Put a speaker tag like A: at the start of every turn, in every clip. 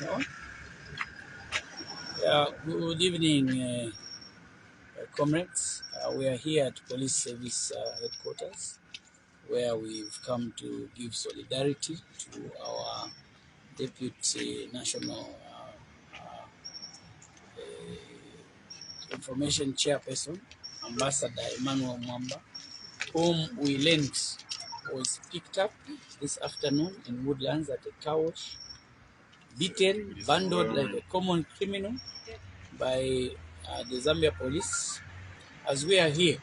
A: No? Yeah, good evening, comrades. We are here at Police Service Headquarters, where we've come to give solidarity to our Deputy National Information Chairperson, Ambassador Emmanuel Mwamba, whom we learned was picked up this afternoon in Woodlands at a car wash, beaten, bundled like a common criminal by the Zambia police. As we are here,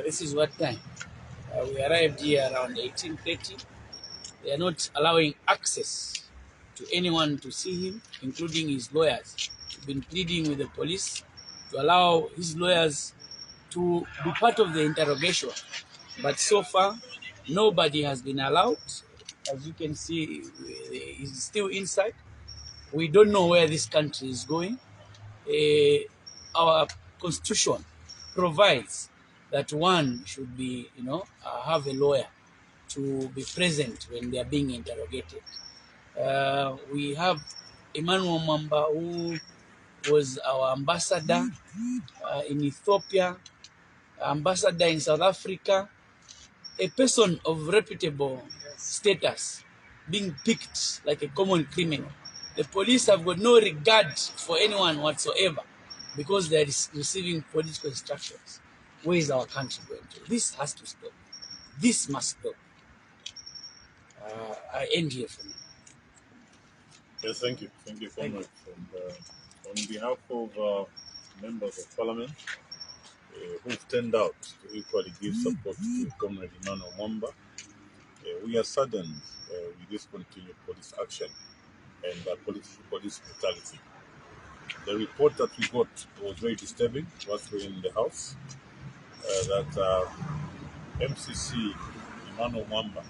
A: this is what time. We arrived here around 18:30. They are not allowing access to anyone to see him, including his lawyers. We've been pleading with the police to allow his lawyers to be part of the interrogation. But so far, nobody has been allowed. As you can see, he's still inside. We don't know where this country is going. Our constitution provides that one should be, have a lawyer to be present when they are being interrogated. We have Emmanuel Mwamba, who was our ambassador in Ethiopia, ambassador in South Africa, a person of reputable status, being picked like a common criminal. The police have got no regard for anyone whatsoever because they are receiving political instructions. Where is our country going to? This has to stop. This must stop. I end here for now.
B: Yes, thank you. Thank you so much. And, on behalf of members of parliament who've turned out to equally give support to Comrade Emmanuel Mwamba, we are saddened with this continued police action and police brutality. The report that we got was very disturbing once we were in the house, that MCC Emmanuel Mwamba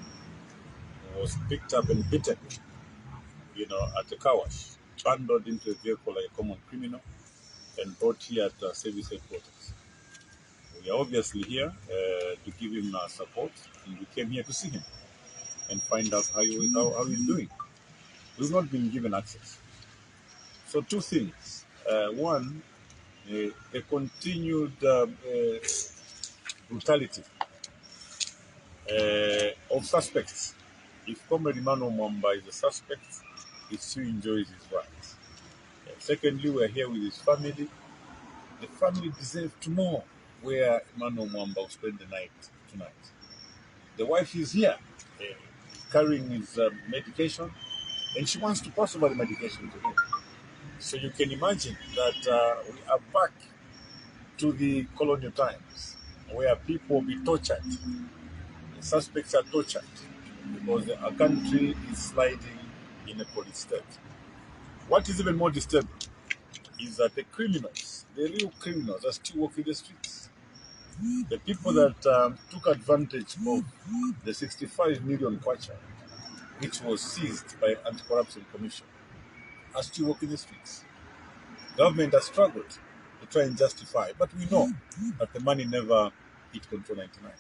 B: was picked up and beaten, at the car wash, bundled into a vehicle like a common criminal, and brought here at service headquarters. We are obviously here to give him support, and we came here to see him and find out how he's doing. We've not been given access. So two things. One, the continued brutality of suspects. If Comrade Emmanuel Mwamba is a suspect, he still enjoys his rights. Secondly, we're here with his family. The family deserves to know where Emmanuel Mwamba will spend the night tonight. The wife is here carrying his medication, and she wants to pass over the medication to him. So you can imagine that we are back to the colonial times where people will be tortured. The suspects are tortured because our country is sliding in a police state. What is even more disturbing is that the criminals, the real criminals, are still walking the streets. The people that took advantage of the 65 million kwacha, which was seized by Anti-Corruption Commission, are still walking the streets. Government has struggled to try and justify, but we know that the money never hit Control 99.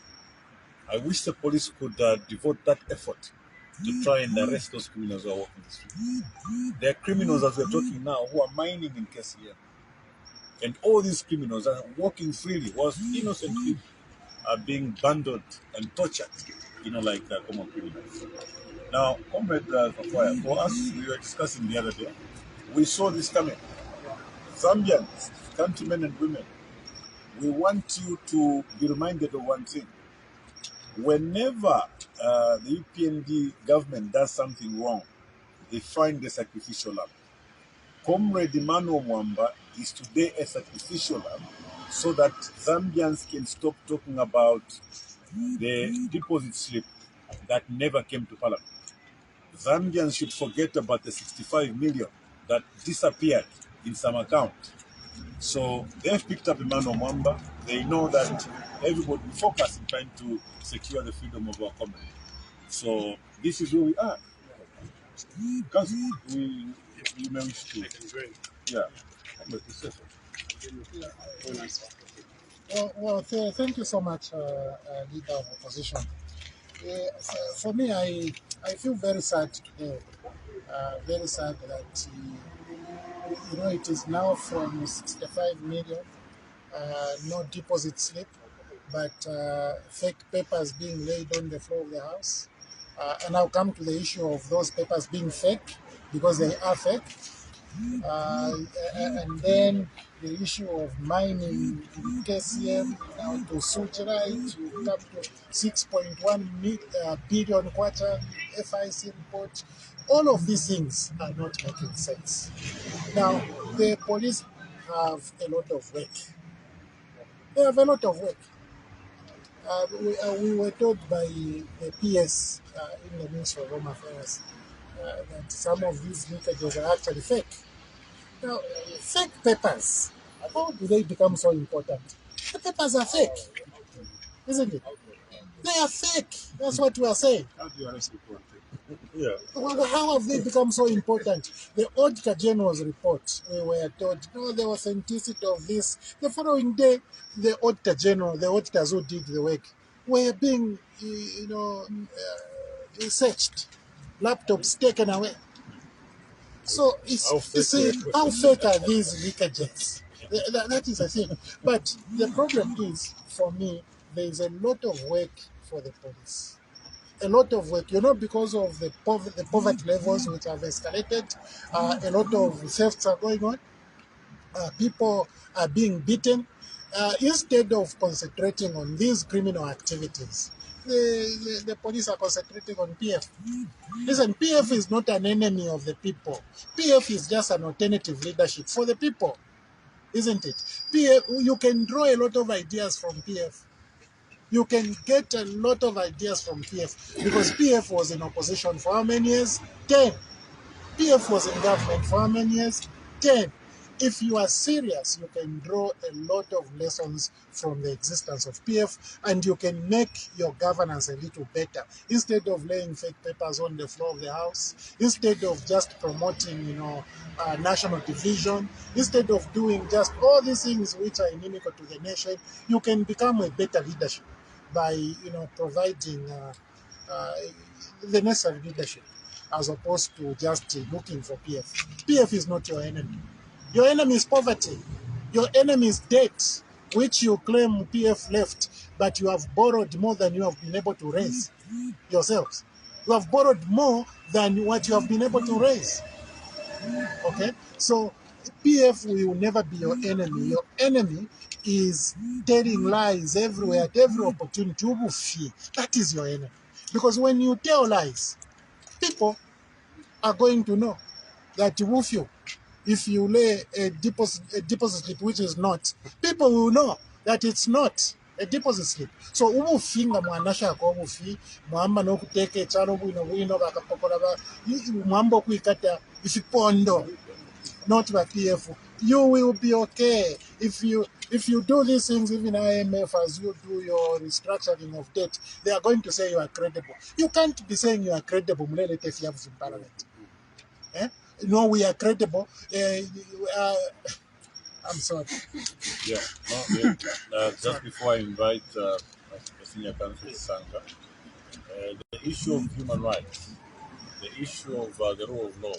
B: I wish the police could devote that effort to try and arrest those criminals who are walking the streets. There are criminals, as we're talking now, who are mining in KCM. And all these criminals are walking freely, whilst innocent people are being bundled and tortured, like common criminals. Now, Comrade Fakwaya, for us, we were discussing the other day, we saw this coming. Zambians, countrymen and women, we want you to be reminded of one thing. Whenever the UPND government does something wrong, they find the sacrificial lamb. Comrade Emmanuel Mwamba is today a sacrificial lamb so that Zambians can stop talking about the deposit slip that never came to parliament. Zambians should forget about the 65 million that disappeared in some account. So they've picked up Emmanuel Mwamba. They know that everybody will focus in trying to secure the freedom of our community. So this is where we are. Because we may wish to. Yeah.
C: Well, thank you so much, Leader of Opposition. For me, I feel very sad today. Very sad that it is now from 65 million, no deposit slip, but fake papers being laid on the floor of the house. And I'll come to the issue of those papers being fake because they are fake. And then the issue of mining in KCM now to Suchrai, you come to 6.1 billion quarter FIC report. All of these things are not making sense. Now, the police have a lot of work. They have a lot of work. We were told by the PS in the Ministry of Home Affairs that some of these leakages are actually fake. Now, fake papers, how do they become so important? The papers are fake, isn't it? They are fake. That's what we are saying.
B: How do you arrest people on fake? Yeah.
C: Well, how have they become so important? The Auditor General's report, we were told, no, the authenticity of this. The following day, the Auditor General, the auditors who did the work, were being, searched, laptops taken away. So how fake are these leakages? That is the thing. But the problem is, for me, there is a lot of work for the police. A lot of work, because of the poverty levels which have escalated. A lot of thefts are going on. People are being beaten. Instead of concentrating on these criminal activities, the police are concentrating on PF. Listen, PF is not an enemy of the people. PF is just an alternative leadership for the people, isn't it? PF, you can draw a lot of ideas from PF. You can get a lot of ideas from PF because PF was in opposition for how many years? 10. PF was in government for how many years? 10. If you are serious, you can draw a lot of lessons from the existence of PF and you can make your governance a little better. Instead of laying fake papers on the floor of the house, instead of just promoting, national division, instead of doing just all these things which are inimical to the nation, you can become a better leadership by, providing the necessary leadership, as opposed to just looking for PF. PF is not your enemy. Your enemy is poverty. Your enemy is debt, which you claim PF left, but you have borrowed more than you have been able to raise yourselves. You have borrowed more than what you have been able to raise. Okay? So PF will never be your enemy. Your enemy is telling lies everywhere at every opportunity. That is your enemy. Because when you tell lies, people are going to know that if you lay a deposit slip which is not, people will know that it's not a deposit slip. So ubufi nga mwanashaka obufi mwamba n'okuteeka ekyalo bwino bakapokola mwamba okwikata ifipondo, not by PF. You will be okay if you do these things. Even IMF, as you do your restructuring of debt, they are going to say you are credible. You can't be saying you are credible if you have in parliament. No, we are credible. I'm sorry.
B: Yeah. Just before I invite Senior Counsel Sanga, the issue of human rights, the issue of the rule of law,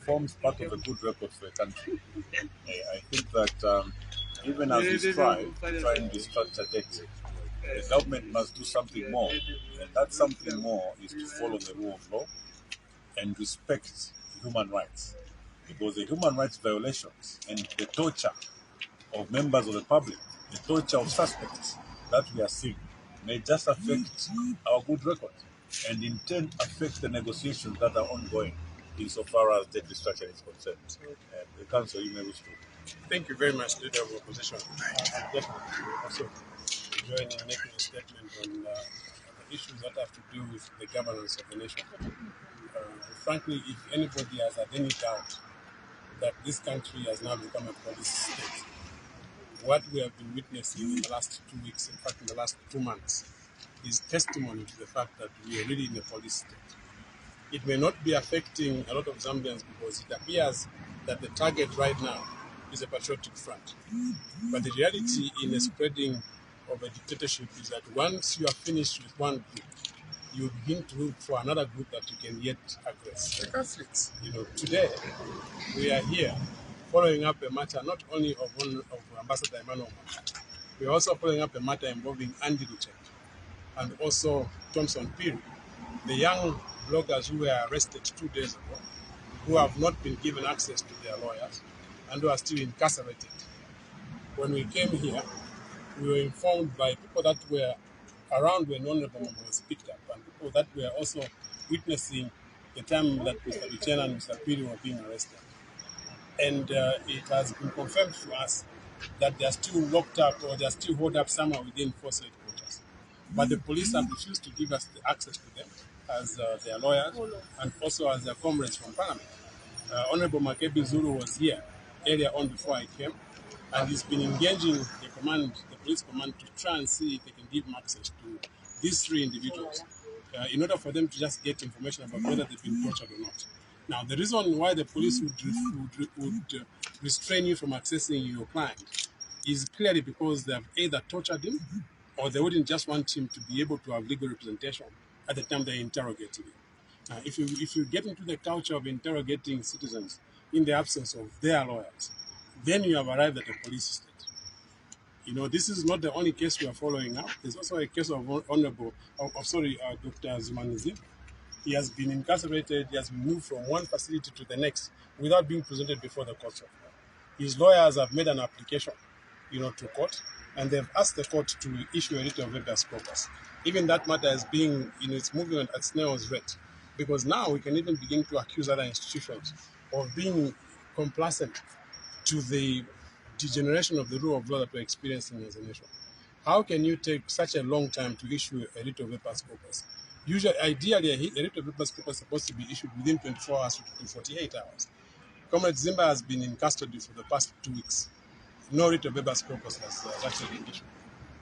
B: forms part of a good record for a country. I think that even as we strive to try and restructure debt, the government must do something more. And that something more is to follow the rule of law and respect human rights. Because the human rights violations and the torture of members of the public, the torture of suspects that we are seeing may just affect our good record and in turn affect the negotiations that are ongoing insofar as debt restructuring is concerned. The Council, you may wish to.
D: Thank you very much, Leader of Opposition. I'm just also join in making a statement on the issues that have to do with the governance of the nation. Frankly, if anybody has had any doubt that this country has now become a police state, what we have been witnessing in the last 2 weeks, in fact in the last 2 months, is testimony to the fact that we are really in a police state. It may not be affecting a lot of Zambians because it appears that the target right now is a patriotic front. But the reality in a spreading of a dictatorship is that once you are finished with one group, you begin to look for another group that you can yet aggress.
C: The Catholics.
D: Today we are here following up a matter not only of Ambassador Emmanuel Mwamba, we are also following up a matter involving Andy Luchet and also Thompson Piri, the young bloggers who were arrested 2 days ago, who have not been given access to their lawyers and who are still incarcerated. When we came here, we were informed by people that were around when Honorable Mwamba was picked up and people that were also witnessing the time that Mr. Luchet and Mr. Piri were being arrested. And it has been confirmed to us that they are still locked up or they are still held up somewhere within force headquarters. But the police have refused to give us the access to them as their lawyers and also as their comrades from Parliament. Honorable Makebi Zulu was here earlier on before I came, and he's been engaging the police command, to try and see if they can give him access to these 3 individuals in order for them to just get information about whether they've been tortured or not. Now, the reason why the police would restrain you from accessing your client is clearly because they have either tortured him or they wouldn't just want him to be able to have legal representation at the time they're interrogating him. If you get into the culture of interrogating citizens in the absence of their lawyers, then you have arrived at a police state. This is not the only case we are following up. There's also a case of Dr. Zumanizib. He has been incarcerated. He has been moved from one facility to the next without being presented before the courts of law. His lawyers have made an application, to court, and they've asked the court to issue a writ of habeas corpus. Even that matter is being, it's moving at snail's rate, because now we can even begin to accuse other institutions of being complacent to the degeneration of the rule of law that we're experiencing as a nation. How can you take such a long time to issue a writ of habeas corpus? Ideally, a writ of habeas corpus is supposed to be issued within 24 hours to 48 hours. Comrade Zimba has been in custody for the past 2 weeks. No writ of habeas corpus has actually been issued.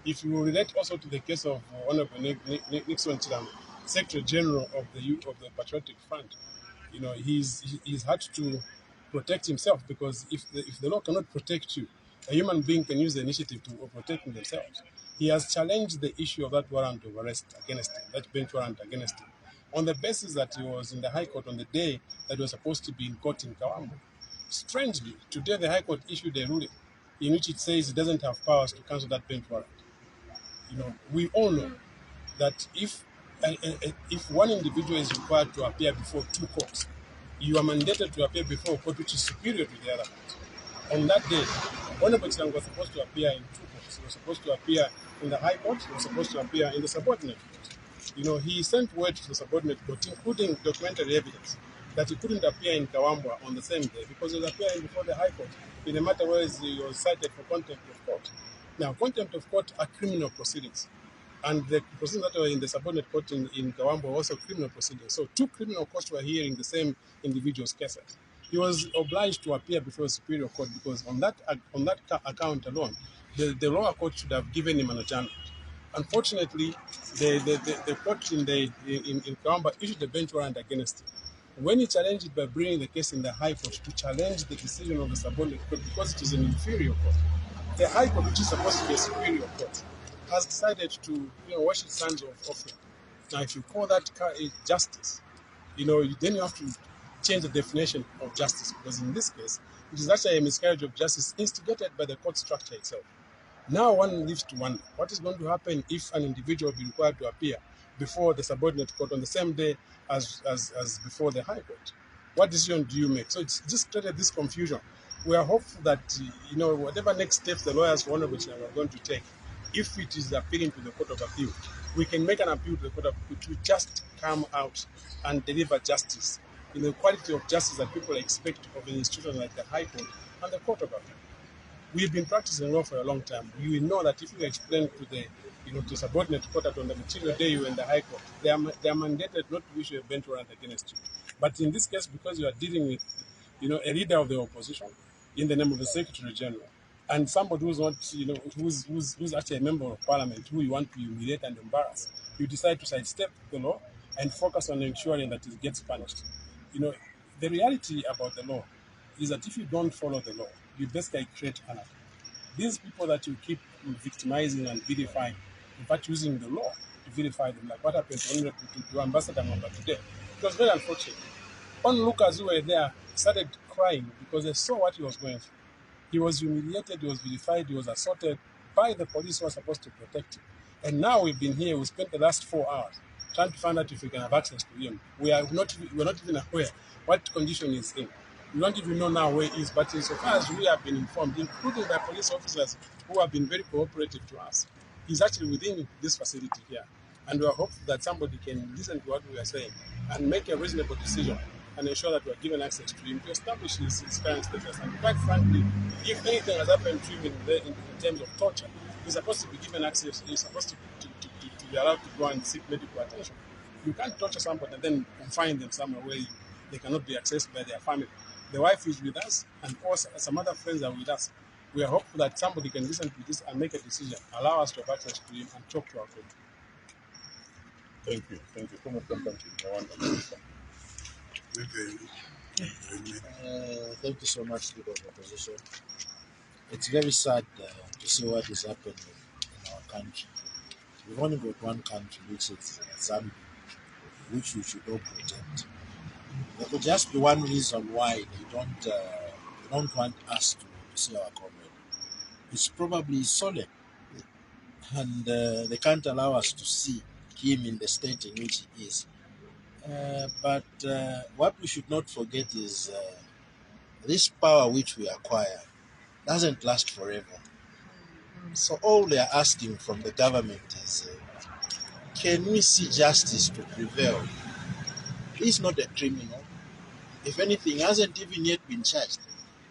D: If you relate also to the case of Honorable Nixon Chiram, Secretary General of the Patriotic Front, he's had to protect himself, because if the law cannot protect you, a human being can use the initiative to protect themselves. He has challenged the issue of that warrant of arrest against him, that bench warrant against him, on the basis that he was in the High Court on the day that he was supposed to be in court in Kawambo. Strangely, today the High Court issued a ruling in which it says it doesn't have powers to cancel that bench warrant. We all know that if one individual is required to appear before 2 courts, you are mandated to appear before a court which is superior to the other court. On that day, Honorable Chilang was supposed to appear in 2 courts. He was supposed to appear in the High Court, he was supposed to appear in the subordinate court. He sent word to the subordinate court, including documentary evidence, that he couldn't appear in Kawambwa on the same day because he was appearing before the High Court in a matter where he was cited for contempt of court. Now, contempt of court are criminal proceedings, and the proceedings that were in the subordinate court in Kawambwa were also criminal proceedings. So 2 criminal courts were hearing the same individual's cases. He was obliged to appear before a superior court because on that account alone, the lower court should have given him an adjournment. Unfortunately, the court in Kawambwa issued a bench warrant against him. When he challenged it by bringing the case in the High Court to challenge the decision of the subordinate court because it is an inferior court, the High Court, which is supposed to be a superior court, has decided to wash its hands of offering. Now, if you call that justice, then you have to change the definition of justice, because in this case, it is actually a miscarriage of justice instigated by the court structure itself. Now one lives to wonder, what is going to happen if an individual will be required to appear before the subordinate court on the same day as before the High Court? What decision do you make? So it's just created this confusion. We are hopeful that, whatever next steps the lawyers for Honorable Chilang are going to take, if it is appealing to the Court of Appeal, we can make an appeal to the Court of Appeal to just come out and deliver justice in the quality of justice that people expect of an institution like the High Court and the Court of Appeal. We've been practicing law for a long time. You know that if you explain to the to subordinate court that on the material day you are in the High Court, they are mandated not to issue a bench warrant against you. But in this case, because you are dealing with a leader of the opposition in the name of the Secretary General, and somebody who's not who's actually a member of Parliament who you want to humiliate and embarrass, you decide to sidestep the law and focus on ensuring that it gets punished. The reality about the law is that if you don't follow the law, you basically create anarchy. These people that you keep victimizing and vilifying, in fact using the law, verify them, like what happened to Ambassador Mwamba today. It was very unfortunate. Onlookers who were there started crying because they saw what he was going through. He was humiliated, he was vilified, he was assaulted by the police who were supposed to protect him. And now we've been here, we spent the last 4 hours trying to find out if we can have access to him. We're not even aware what condition he's in. We don't even know now where he is, but insofar as we have been informed, including by police officers who have been very cooperative to us, he's actually within this facility here. And we are hopeful that somebody can listen to what we are saying and make a reasonable decision and ensure that we are given access to him to establish his current status. And quite frankly, if anything has happened to him in terms of torture, he's supposed to be given access, he's supposed to be allowed to go and seek medical attention. You can't torture somebody and then confine them somewhere where they cannot be accessed by their family. The wife is with us, and also some other friends are with us. We are hopeful that somebody can listen to this and make a decision, allow us to have access to him and talk to our court.
B: Thank you. Thank you. Mwamba.
C: Thank you so much, Leader of Opposition. It's very sad to see what is happening in our country. We've only got one country, which is Zambia, which we should all protect. There could just be one reason why they don't want us to see our comrade. It's probably Solid, and they can't allow us to see him in the state in which he is. But what we should not forget is this power which we acquire doesn't last forever. So all they are asking from the government is, can we see justice to prevail? He's not a criminal. If anything, hasn't even yet been charged.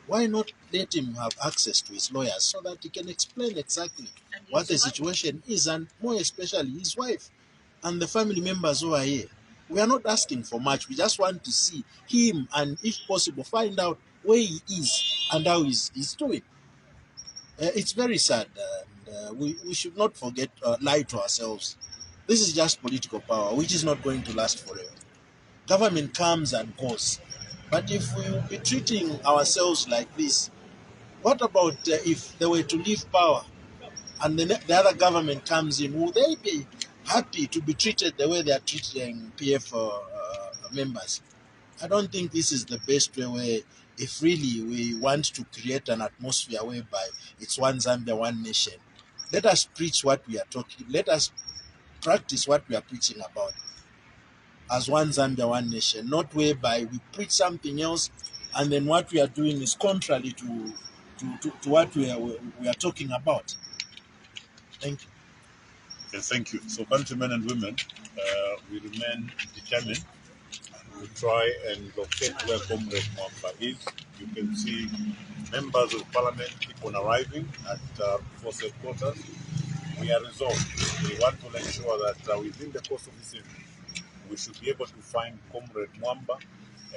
C: Why not let him have access to his lawyers so that he can explain exactly what the situation is, and more especially his wife and the family members who are here? We are not asking for much. We just want to see him and, if possible, find out where he is and how he's doing. It's very sad. We should not forget, lie to ourselves. This is just political power, which is not going to last forever. Government comes and goes. But if we will be treating ourselves like this, what about if they were to leave power and the other government comes in? Will they be happy to be treated the way they are treating PF members? I don't think this is the best way, where if really we want to create an atmosphere whereby it's one Zambia, one nation, let us preach what we are talking, let us practice what we are preaching about as one Zambia, one nation, not whereby we preach something else and then what we are doing is contrary to what we are talking about. Thank you.
B: Yes, thank you. So, countrymen and women, we remain determined to try and locate where Comrade Mwamba is. You can see members of parliament keep on arriving at force headquarters. We are resolved. We want to ensure that within the course of this evening, we should be able to find Comrade Mwamba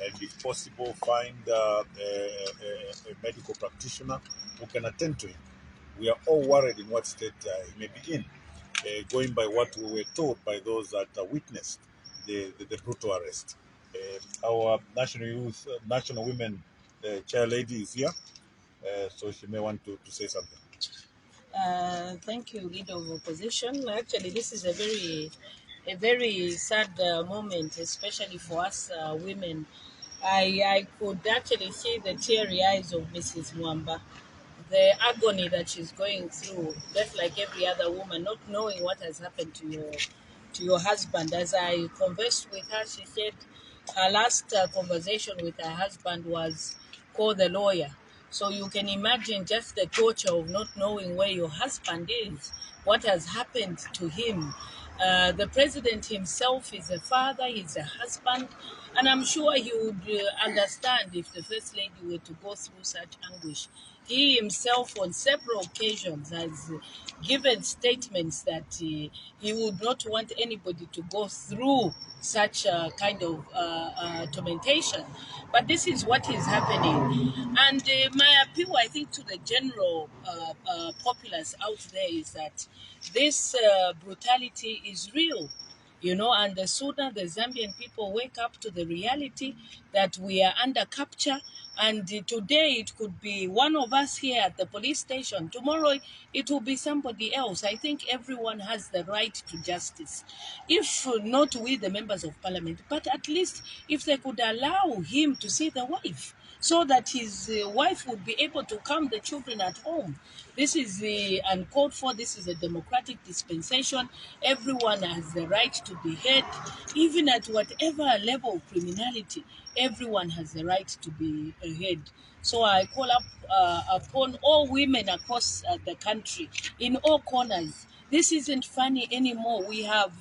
B: and, if possible, find a medical practitioner who can attend to him. We are all worried in what state he may be in, going by what we were told by those that witnessed the brutal arrest. Our national women chair lady is here, so she may want to say something.
E: Thank you, Leader of Opposition. Actually, this is a very sad moment, especially for us women. I could actually see the teary eyes of Mrs. Mwamba, the agony that she's going through, just like every other woman, not knowing what has happened to your husband. As I conversed with her, she said her last conversation with her husband was, call the lawyer. So you can imagine just the torture of not knowing where your husband is, what has happened to him. The president himself is a father, he's a husband, and I'm sure he would understand if the First Lady were to go through such anguish. He himself, on several occasions, has given statements that he would not want anybody to go through such a kind of tormentation. But this is what is happening. And my appeal, I think, to the general populace out there is that this brutality is real. And the sooner the Zambian people wake up to the reality that we are under capture And today it could be one of us here at the police station. Tomorrow it will be somebody else. I think everyone has the right to justice. If not we, the members of parliament, but at least if they could allow him to see the wife, so that his wife would be able to calm the children at home. This is uncalled for. This is a democratic dispensation. Everyone has the right to be heard, even at whatever level of criminality. Everyone has the right to be heard. So I call up upon all women across the country, in all corners. This isn't funny anymore. We have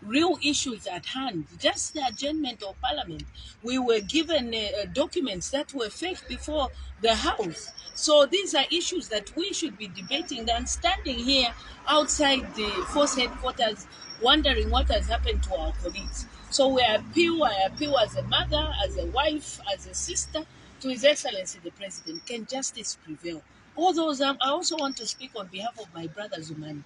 E: real issues at hand. Just the adjournment of parliament, we were given documents that were fake before the house. So these are issues that we should be debating than standing here outside the force headquarters wondering what has happened to our colleagues. So I appeal as a mother, as a wife, as a sister, to His Excellency the President. Can justice prevail? All those, I also want to speak on behalf of my brother Zumani.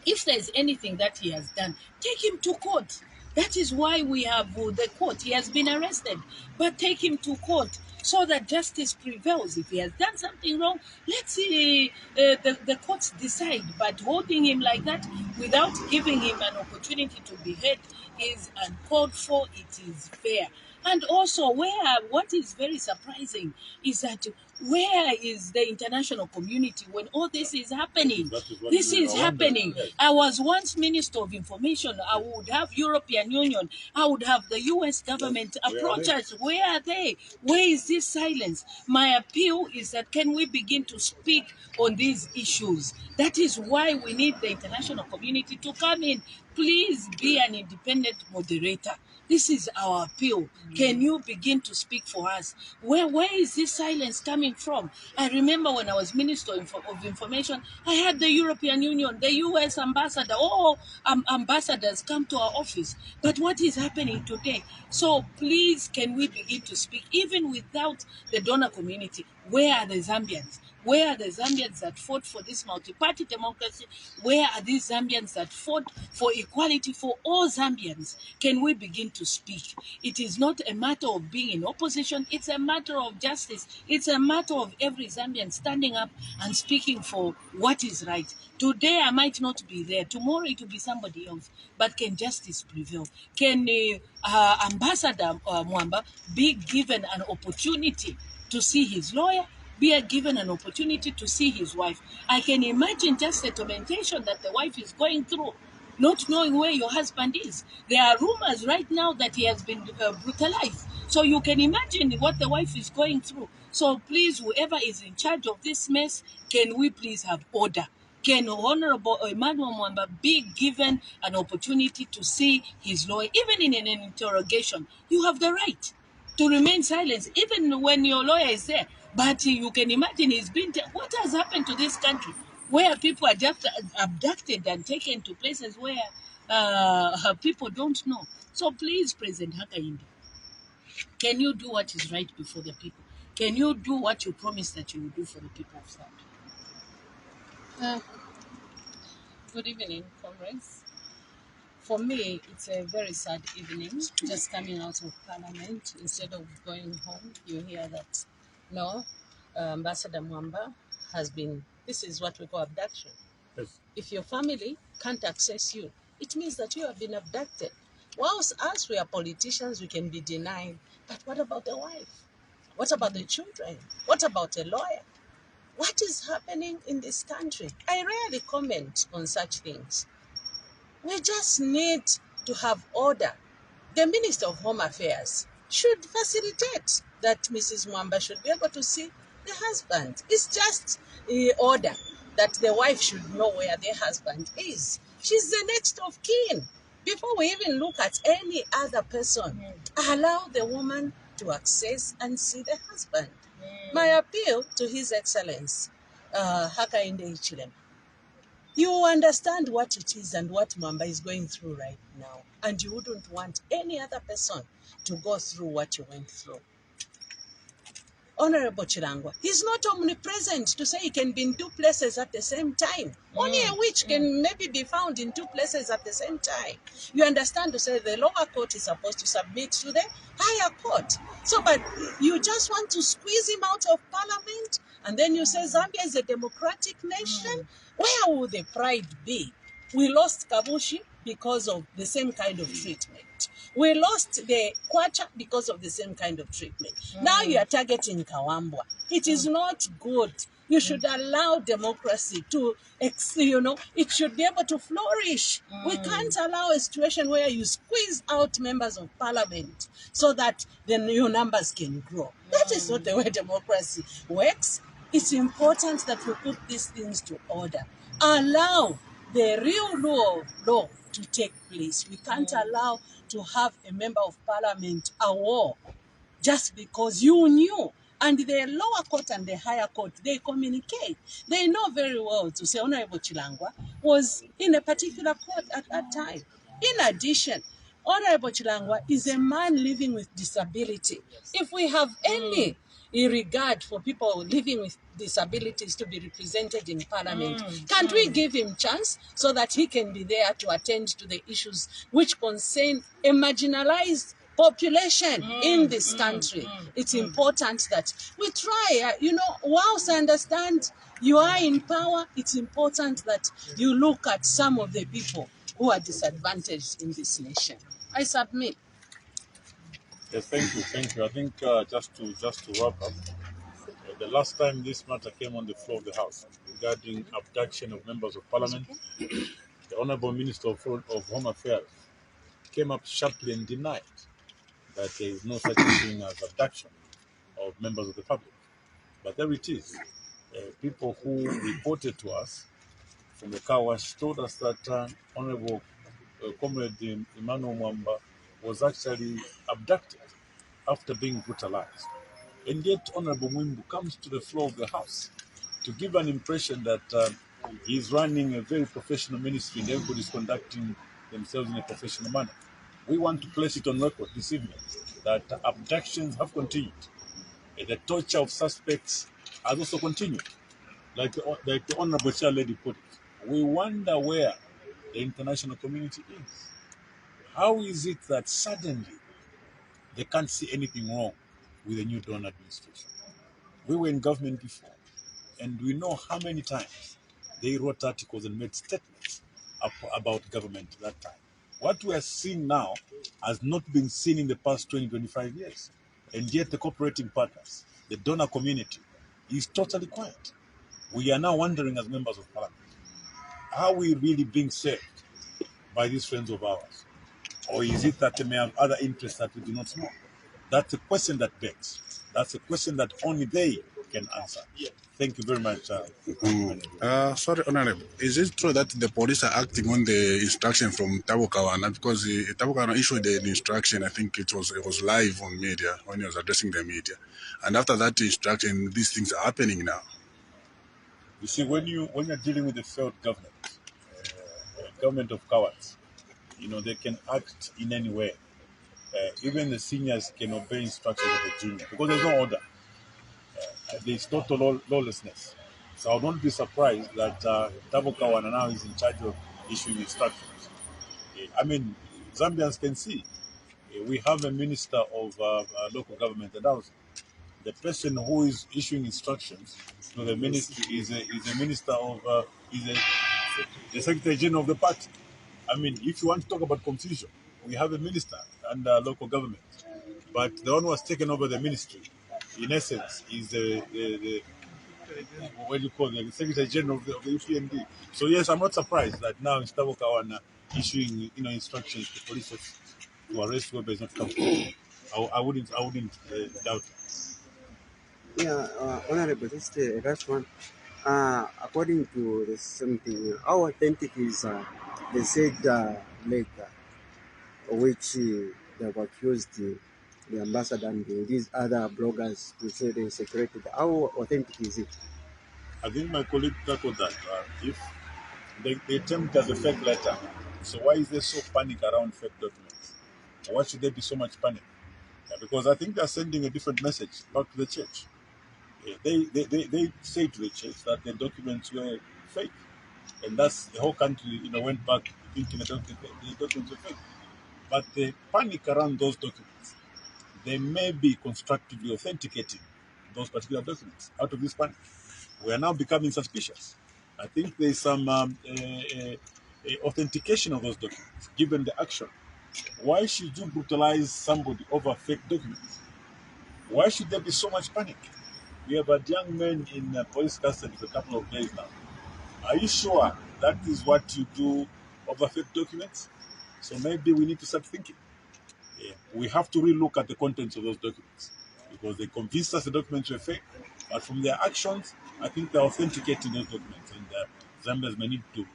E: If there's anything that he has done, take him to court. That is why we have the court. He has been arrested, but take him to court so that justice prevails. If he has done something wrong, let's see the courts decide. But holding him like that without giving him an opportunity to be heard is uncalled for. It is fair. And also, what is very surprising is that where is the international community when all this is happening? This is happening. I was once Minister of Information. I would have European Union. I would have the US government approach us. Where are they? Where is this silence? My appeal is that can we begin to speak on these issues? That is why we need the international community to come in. Please be an independent moderator. This is our appeal. Can you begin to speak for us? Where is this silence coming from? I remember when I was Minister of Information, I had the European Union, the US ambassador, all ambassadors come to our office. But what is happening today? So please, can we begin to speak, even without the donor community? Where are the Zambians? Where are the Zambians that fought for this multi-party democracy? Where are these Zambians that fought for equality for all Zambians? Can we begin to speak? It is not a matter of being in opposition. It's a matter of justice. It's a matter of every Zambian standing up and speaking for what is right. Today I might not be there. Tomorrow it will be somebody else. But can justice prevail? Can Ambassador Mwamba be given an opportunity to see his lawyer, be given an opportunity to see his wife? I can imagine just the tormentation that the wife is going through, not knowing where your husband is. There are rumors right now that he has been brutalized. So you can imagine what the wife is going through. So please, whoever is in charge of this mess, can we please have order? Can Honorable Emmanuel Mwamba be given an opportunity to see his lawyer, even in an interrogation? You have the right to remain silent, even when your lawyer is there. But you can imagine what has happened to this country, where people are just abducted and taken to places where people don't know. So please, President Hakainde, can you do what is right before the people? Can you do what you promised that you will do for the people of Zambia? Good evening, comrades. For me, it's a very sad evening, just coming out of Parliament. Instead of going home, you hear that, no, Ambassador Mwamba has been, this is what we call abduction.
B: Yes.
E: If your family can't access you, it means that you have been abducted. Whilst us, we are politicians, we can be denied. But what about the wife? What about the children? What about a lawyer? What is happening in this country? I rarely comment on such things. We just need to have order. The Minister of Home Affairs should facilitate that Mrs. Mwamba should be able to see the husband. It's just order that the wife should know where the husband is. She's the next of kin. Before we even look at any other person, allow the woman to access and see the husband. My appeal to His Excellency, Hakainde Hichilema, you understand what it is and what Mwamba is going through right now. And you wouldn't want any other person to go through what you went through. Honorable Chirangwa, he's not omnipresent to say he can be in two places at the same time. Only a witch can maybe be found in two places at the same time. You understand to say the lower court is supposed to submit to the higher court. So, but you just want to squeeze him out of parliament, and then you say Zambia is a democratic nation. Where will the pride be? We lost Kabushi because of the same kind of treatment. We lost the Kwacha because of the same kind of treatment. Now you are targeting Kawambwa. It is not good. You should allow democracy to, it should be able to flourish. We can't allow a situation where you squeeze out members of parliament so that then your numbers can grow. That is not the way democracy works. It's important that we put these things to order. Allow the real rule of law to take place. We can't allow to have a member of parliament a war just because you knew. And the lower court and the higher court, they communicate. They know very well to say Honorable Chilangwa was in a particular court at that time. In addition, Honorable Chilangwa is a man living with disability. If we have any regard for people living with disabilities to be represented in parliament, can't we give him chance so that he can be there to attend to the issues which concern a marginalized population in this country? It's important that we try, whilst I understand you are in power, it's important that you look at some of the people who are disadvantaged in this nation. I submit.
B: Yes, thank you. I think just to wrap up, the last time this matter came on the floor of the House regarding abduction of members of Parliament, the Honourable Minister of Home Affairs came up sharply and denied that there is no such thing as abduction of members of the public. But there it is. People who reported to us from the car wash told us that Honourable Comrade Emmanuel Mwamba was actually abducted after being brutalized. And yet Honourable Mwimbu comes to the floor of the House to give an impression that he's running a very professional ministry and everybody's conducting themselves in a professional manner. We want to place it on record this evening that abductions have continued. The torture of suspects has also continued. Like the Honourable Chair Lady put it, we wonder where the international community is. How is it that suddenly they can't see anything wrong with the new Dawn administration? We were in government before, and we know how many times they wrote articles and made statements about government at that time. What we are seeing now has not been seen in the past 20-25 years. And yet the cooperating partners, the donor community, is totally quiet. We are now wondering as members of parliament, are we really being served by these friends of ours? Or is it that they may have other interests that we do not know? That's a question that begs. That's a question that only they can answer. Thank you very much.
F: Sorry, Honorable. Is it true that the police are acting on the instruction from Tabo Kawana? Because Tabo Kawana issued the instruction, I think it was live on media when he was addressing the media. And after that instruction, these things are happening now.
B: You see, when you're dealing with a failed government, a government of cowards, they can act in any way. Even the seniors can obey instructions of the junior because there's no order. There's total lawlessness. So I don't be surprised that Tabo Kawana now is in charge of issuing instructions. I mean, Zambians can see. We have a minister of local government and housing. The person who is issuing instructions to the ministry is a minister of the Secretary General of the party. I mean, if you want to talk about confusion, we have a minister and local government, but the one who has taken over the ministry, in essence, is the what do you call it, the Secretary General of the UPND. So yes, I'm not surprised that now it's Tabo Kawana issuing instructions to police officers to arrest whoever is not comfortable. I wouldn't doubt it.
G: Yeah, Honorable, just the last one. According to the something, how authentic is the said letter which they have accused the ambassador and these other bloggers to say they secreted? How authentic is it?
B: I think my colleague tackled that. If they termed it as a fake letter, so why is there so panic around fake documents? Why should there be so much panic? Because I think they're sending a different message back to the church. They say to the church that the documents were fake, and thus the whole country, went back thinking the documents were fake. But the panic around those documents, they may be constructively authenticating those particular documents out of this panic. We are now becoming suspicious. I think there is some authentication of those documents, given the action. Why should you brutalize somebody over fake documents? Why should there be so much panic? We have had young men in police custody for a couple of days now. Are you sure that is what you do over fake documents? So maybe we need to start thinking. We have to relook at the contents of those documents, because they convinced us the documents were fake, but from their actions, I think they're authenticating those documents, and Zambians may need to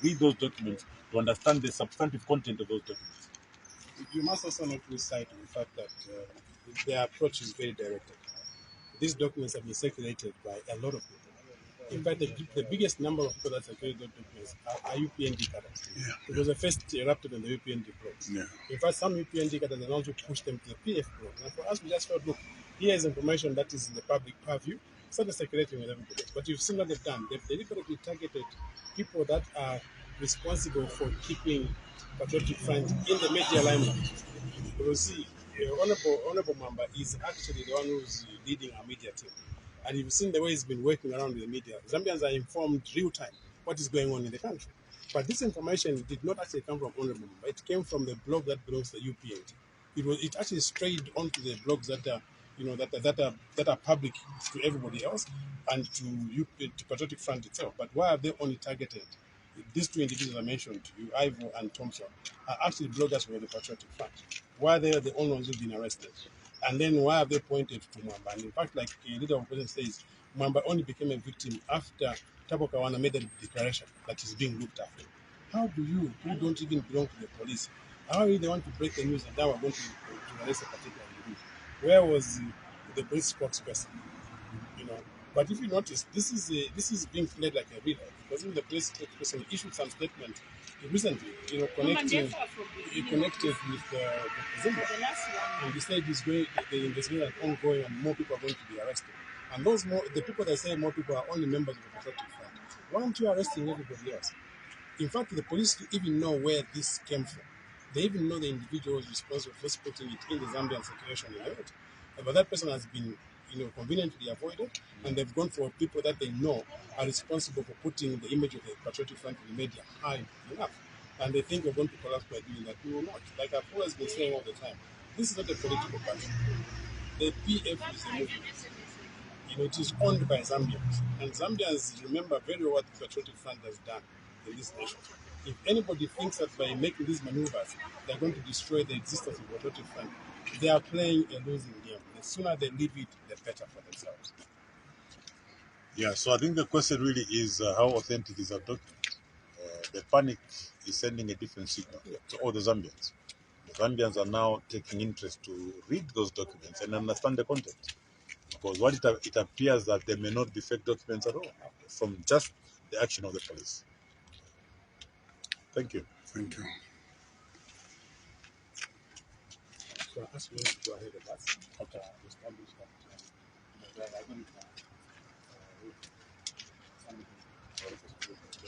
B: read those documents to understand the substantive content of those documents.
D: You must also not lose sight of the fact that their approach is very directed. These documents have been circulated by a lot of people. In fact, the biggest number of people that circulate those documents are UPND cadres.
F: Yeah.
D: Because they first erupted on the UPND blogs.
F: Yeah.
D: In fact, some UPND cadres have also pushed them to the PF blog. And for us, we just felt, look, here is information that is in the public purview, started circulating with everybody. But you've seen what they've done. They've deliberately targeted people that are responsible for keeping Patriotic Front in the media limelight. You see, Honorable Mwamba is actually the one who's leading our media team. And you've seen the way he's been working around with the media. Zambians are informed real time what is going on in the country. But this information did not actually come from Honorable Mwamba. It came from the blog that belongs to the UPND. It actually strayed onto the blogs that are that are public to everybody else and to Patriotic Front itself. But why have they only targeted these two individuals I mentioned to you, Ivo and Thompson, are actually bloggers for the Patriotic Front? Why they are the only ones who've been arrested? And then why have they pointed to Mwamba? And in fact, like a leader of the president says, Mwamba only became a victim after Thabo Kawana made a declaration that he's being looked after. How do you, who don't even belong to the police, how are you the one to break the news and now we're going to arrest a particular individual? Where was the police spokesperson? But if you notice, this is being played like a real life, because even the police spokesperson issued some statement recently, connected with the Zimbabwe, and he said the investigation is ongoing and more people are going to be arrested. And the people that say more people are only members of the Patriotic Front. Why aren't you arresting everybody else? In fact, the police even know where this came from. They even know the individual was responsible for putting it in the Zambian circulation in it. But that person has been, conveniently avoided, and they've gone for people that they know are responsible for putting the image of the Patriotic Front in the media high enough. And they think we're going to collapse by doing that. We will not. Like I've always been saying all the time, this is not a political party. The PF is a movement. It is owned by Zambians. And Zambians remember very well what the Patriotic Front has done in this nation. If anybody thinks that by making these maneuvers, they're going to destroy the existence of the Patriotic Front, they are playing a losing game. The sooner they leave it, the better for themselves.
B: Yeah, so I think the question really is how authentic is our document? The panic is sending a different signal to all the Zambians. The Zambians are now taking interest to read those documents and understand the content. Because what it appears that they may not be fake documents at all, from just the action of the police. Thank you.
F: Thank you.
D: So I ask you to go ahead and that's after establish that I don't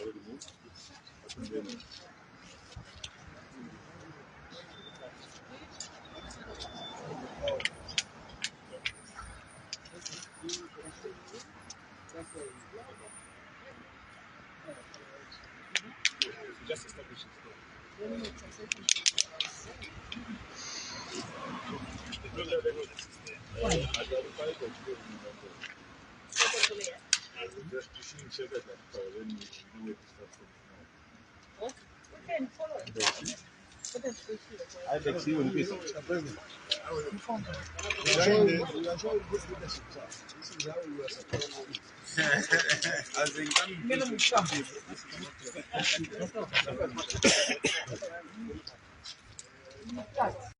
D: already moved. Just establish it.